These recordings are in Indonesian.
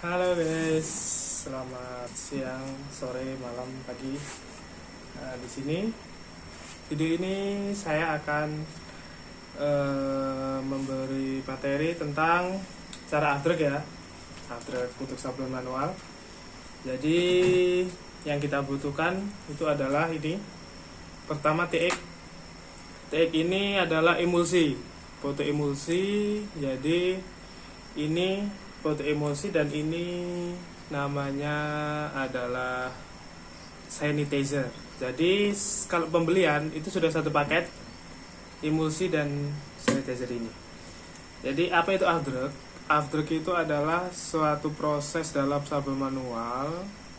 Halo guys, selamat siang, sore, malam, pagi. Di sini video ini saya akan memberi materi tentang cara afdruk ya, afdruk untuk sablon manual. Jadi yang kita butuhkan itu adalah ini. Pertama TX. TX ini adalah emulsi, foto emulsi. Jadi ini foto emulsi dan ini namanya adalah sanitizer. Jadi kalau pembelian itu sudah satu paket emulsi dan sanitizer ini. Jadi apa itu afdruk? Afdruk itu adalah suatu proses dalam sablon manual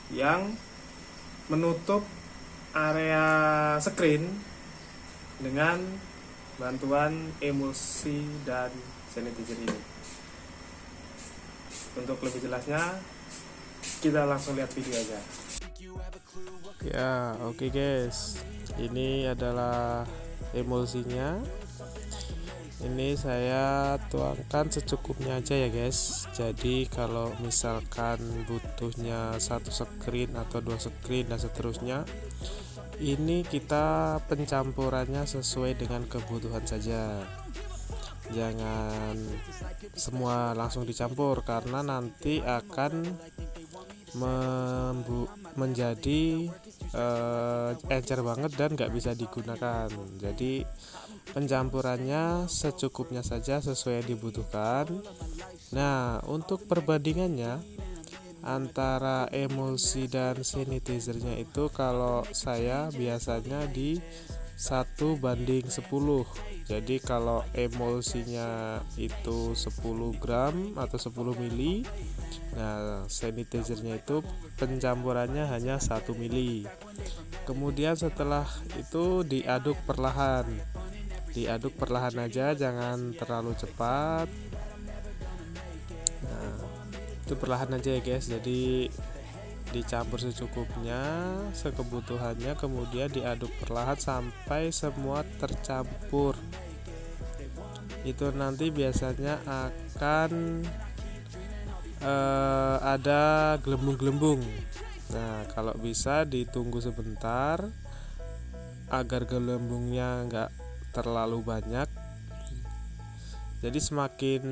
yang menutup area screen dengan bantuan emulsi dan sanitizer ini. Untuk lebih jelasnya kita langsung lihat video aja. Ya, oke guys. Ini adalah emulsinya. Ini saya tuangkan secukupnya aja ya guys. Jadi kalau misalkan butuhnya satu screen atau dua screen dan seterusnya, ini kita pencampurannya sesuai dengan kebutuhan saja. Jangan semua langsung dicampur karena nanti akan menjadi encer banget dan nggak bisa digunakan. Jadi pencampurannya secukupnya saja sesuai yang dibutuhkan. Nah, untuk perbandingannya antara emulsi dan sanitizernya itu kalau saya biasanya di 1:10. Jadi kalau emulsinya itu 10 gram atau 10 mili, nah sanitizernya itu pencampurannya hanya 1 mili. Kemudian setelah itu diaduk perlahan. Diaduk perlahan aja, jangan terlalu cepat. Nah, itu perlahan aja ya guys. Jadi dicampur secukupnya, sekebutuhannya, kemudian diaduk perlahan sampai semua tercampur. Itu nanti biasanya akan ada gelembung-gelembung. Nah, kalau bisa ditunggu sebentar agar gelembungnya enggak terlalu banyak. Jadi semakin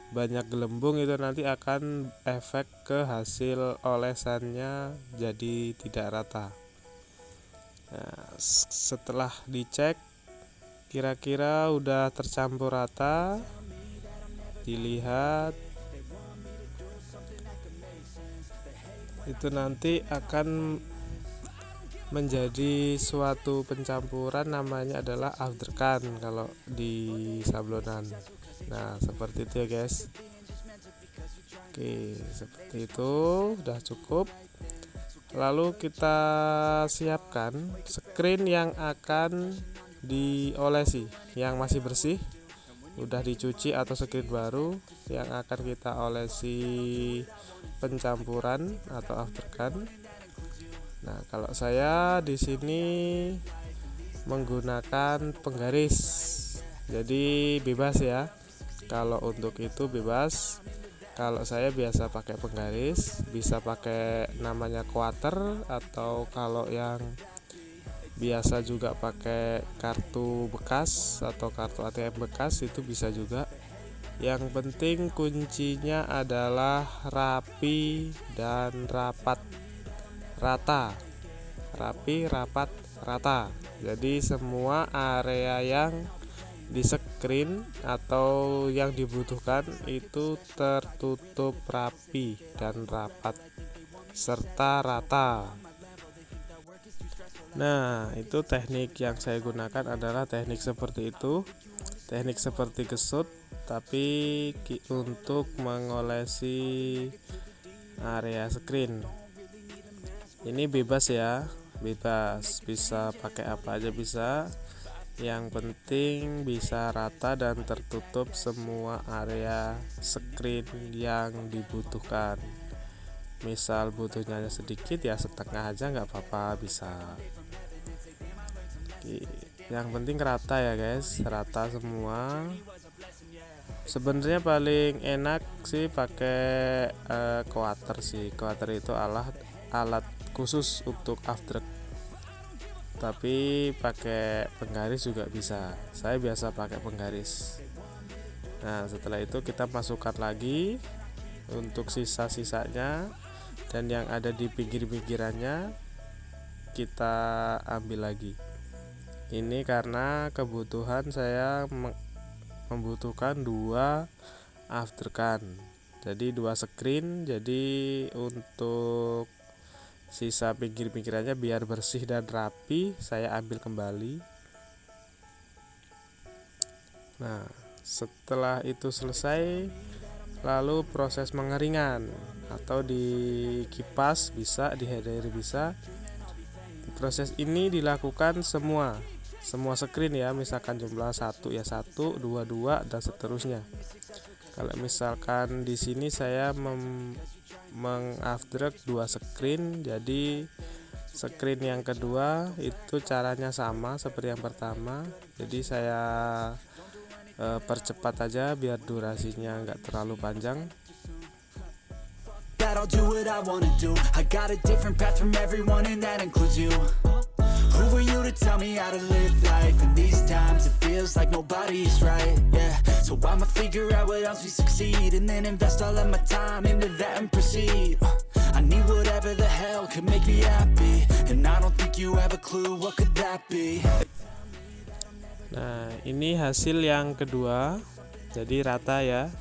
banyak gelembung itu nanti akan efek ke hasil olesannya jadi tidak rata. Nah, setelah dicek kira-kira udah tercampur rata, dilihat itu nanti akan menjadi suatu pencampuran, namanya adalah afdrukan kalau di sablonan. Nah, seperti itu ya guys. Oke, seperti itu udah cukup. Lalu kita siapkan screen yang akan diolesi, yang masih bersih, udah dicuci atau screen baru yang akan kita olesi pencampuran atau afdrukan. Nah, kalau saya di sini menggunakan penggaris. Jadi bebas ya. Kalau untuk itu bebas. Kalau saya biasa pakai penggaris, bisa pakai namanya quarter, atau kalau yang biasa juga pakai kartu bekas atau kartu ATM bekas itu bisa juga. Yang penting kuncinya adalah rapi dan rapat, rata. Rapi, rapat, rata. Jadi semua area yang di screen atau yang dibutuhkan itu tertutup rapi dan rapat serta rata. Nah, itu teknik yang saya gunakan adalah teknik seperti itu. Teknik seperti gesut, tapi untuk mengolesi area screen. Ini bebas ya, bebas, bisa pakai apa aja bisa. Yang penting bisa rata dan tertutup semua area screen yang dibutuhkan. Misal butuhnya sedikit ya setengah aja nggak apa-apa, bisa. Oke, yang penting rata ya guys, rata semua. Sebenarnya paling enak sih pakai quarter sih. Quarter itu alat khusus untuk after, tapi pakai penggaris juga bisa. Saya biasa pakai penggaris. Nah, setelah itu kita masukkan lagi untuk sisa-sisanya, dan yang ada di pinggir-pinggirannya kita ambil lagi. Ini karena kebutuhan saya membutuhkan 2 aftercan, jadi 2 screen. Jadi untuk sisa pinggir-pinggirannya biar bersih dan rapi, saya ambil kembali. Nah, setelah itu selesai, lalu proses mengeringan atau dikipas bisa, di hair dryer bisa. Proses ini dilakukan semua screen ya, misalkan jumlah 1 ya 1, 2 2 dan seterusnya. Kalau misalkan di sini saya mengafter 2 screen, jadi screen yang kedua itu caranya sama seperti yang pertama. Jadi saya percepat aja biar durasinya nggak terlalu panjang. I'll do what I wanna do. I got a different path from everyone and that includes you. Who are you to tell me how to live life? In these times it feels like nobody's right. Yeah, so I'ma figure out what else we succeed, and then invest all of my time into that and proceed. I need whatever the hell could make me happy, and I don't think you have a clue what could that be. Nah, ini hasil yang kedua. Jadi rata ya.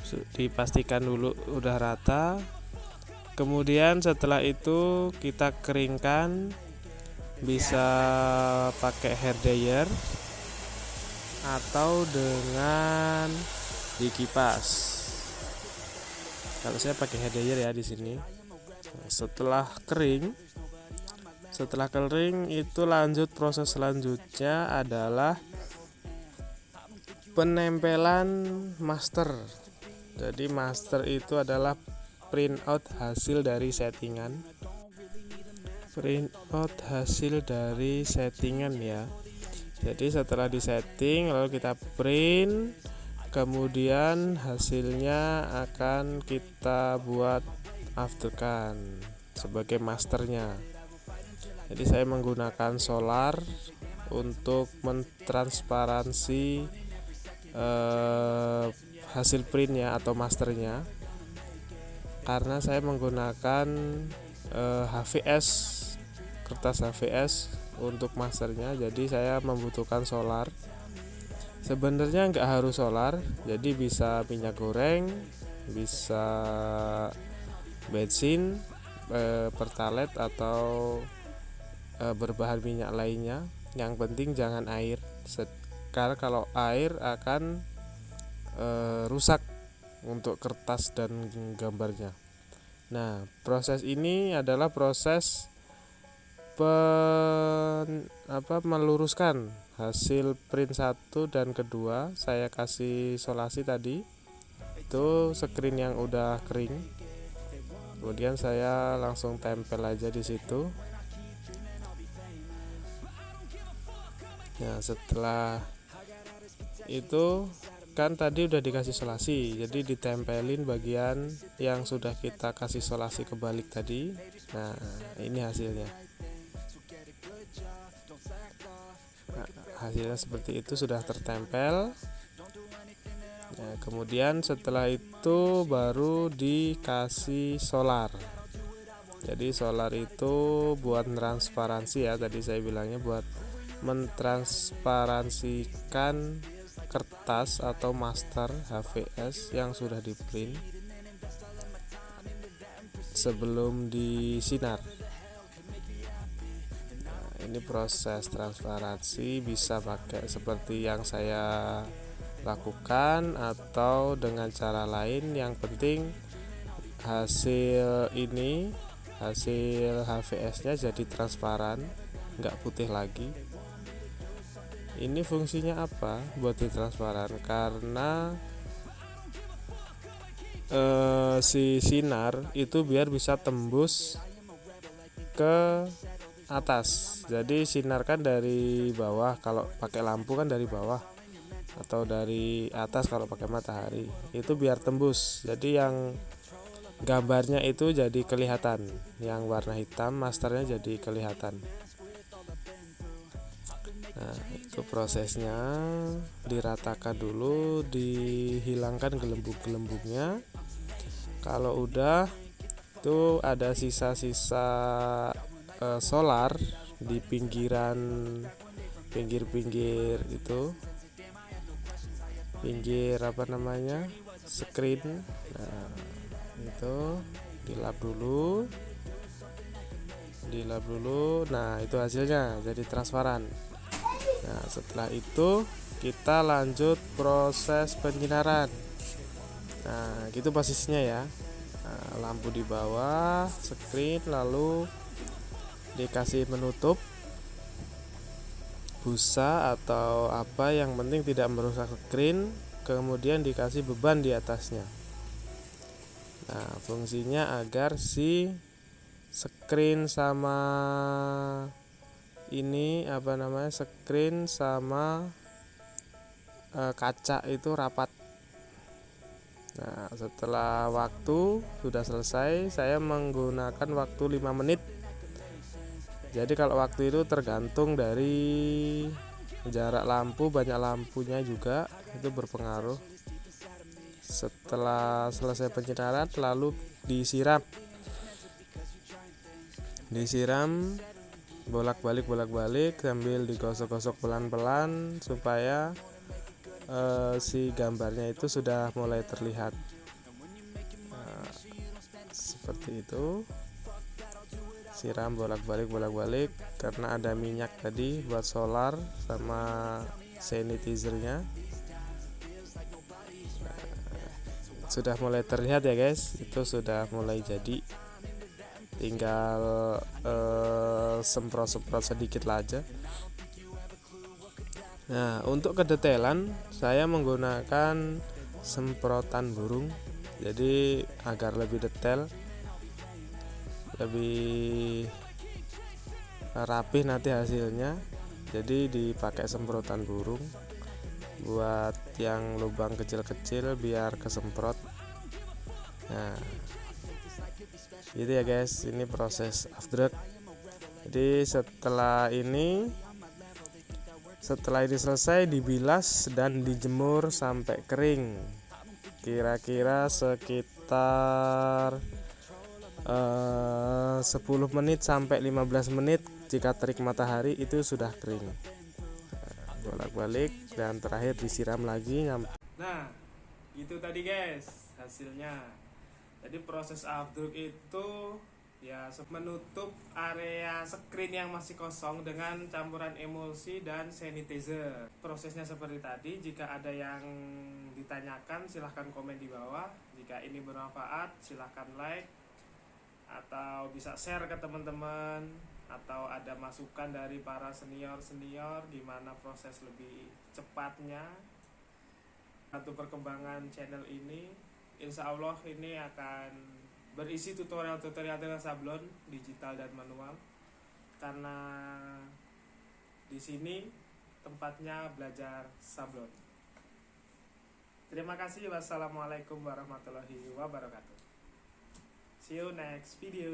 Dipastikan dulu udah rata. Kemudian setelah itu kita keringkan, bisa pakai hair dryer atau dengan dikipas. Kalau saya pakai hair dryer ya di sini. Setelah kering itu lanjut proses selanjutnya adalah penempelan master. Jadi master itu adalah printout hasil dari settingan. Ya. Jadi setelah disetting lalu kita print, kemudian hasilnya akan kita buat aftercan sebagai masternya. Jadi saya menggunakan solar untuk mentransparansi hasil printnya atau masternya, karena saya menggunakan HVS, kertas HVS untuk masternya. Jadi saya membutuhkan solar. Sebenarnya nggak harus solar, jadi bisa minyak goreng, bisa bensin, pertalite atau berbahan minyak lainnya. Yang penting jangan air, karena kalau air akan rusak untuk kertas dan gambarnya. Nah, proses ini adalah proses meluruskan hasil print 1 dan kedua. Saya kasih solasi tadi, itu screen yang udah kering. Kemudian saya langsung tempel aja di situ. Nah, setelah itu kan tadi udah dikasih solasi, jadi ditempelin bagian yang sudah kita kasih solasi kebalik tadi. Nah, ini hasilnya. Nah, hasilnya seperti itu, sudah tertempel. Nah, kemudian setelah itu baru dikasih solar. Jadi solar itu buat transparansi ya, tadi saya bilangnya buat mentransparansikan kertas atau master HVS yang sudah di print sebelum disinar. Nah, ini proses transparansi bisa pakai seperti yang saya lakukan atau dengan cara lain. Yang penting hasil HVS-nya jadi transparan, nggak putih lagi. Ini fungsinya apa? Buat transparan, karena si sinar itu biar bisa tembus ke atas. Jadi sinar kan dari bawah, kalau pakai lampu kan dari bawah. atau dari atas kalau pakai matahari itu biar tembus, jadi yang gambarnya itu jadi kelihatan, yang warna hitam masternya jadi kelihatan. Nah, itu prosesnya, diratakan dulu, dihilangkan gelembung-gelembungnya. Kalau udah, itu ada sisa-sisa solar di pinggir-pinggir itu, pinggir apa namanya, screen. Nah, itu dilap dulu. Nah, itu hasilnya jadi transparan. Nah, setelah itu kita lanjut proses penyinaran. Nah, gitu posisinya ya. Nah, lampu di bawah, screen, lalu dikasih menutup busa atau apa, yang penting tidak merusak screen. Kemudian dikasih beban di atasnya. Nah, fungsinya agar si screen sama ini apa namanya, screen sama kaca itu rapat. Nah, setelah waktu sudah selesai, saya menggunakan waktu 5 menit. Jadi kalau waktu itu tergantung dari jarak lampu, banyak lampunya juga itu berpengaruh. Setelah selesai penyinaran lalu disiram bolak-balik sambil digosok-gosok pelan-pelan supaya si gambarnya itu sudah mulai terlihat. Nah, seperti itu, siram bolak-balik karena ada minyak tadi buat solar sama sanitizernya. Sudah mulai terlihat ya guys, itu sudah mulai jadi, tinggal semprot-semprot sedikit aja. Nah, untuk kedetailan saya menggunakan semprotan burung, jadi agar lebih detail, lebih rapih nanti hasilnya. Jadi dipakai semprotan burung buat yang lubang kecil-kecil biar kesemprot. Nah, gitu ya guys, ini proses afterwork. Jadi setelah ini selesai, dibilas dan dijemur sampai kering, kira-kira sekitar 10 menit sampai 15 menit. Jika terik matahari itu sudah kering. Bolak-balik dan terakhir disiram lagi. Nah, itu tadi guys hasilnya. Jadi proses afterwork itu ya menutup area screen yang masih kosong dengan campuran emulsi dan sanitizer. Prosesnya seperti tadi. Jika ada yang ditanyakan silahkan komen di bawah. Jika ini bermanfaat silahkan like atau bisa share ke teman-teman, atau ada masukan dari para senior gimana proses lebih cepatnya atau perkembangan channel ini. Insya Allah ini akan berisi tutorial-tutorial dengan sablon digital dan manual, karena di sini tempatnya belajar sablon. Terima kasih. Wassalamualaikum warahmatullahi wabarakatuh. See you next video.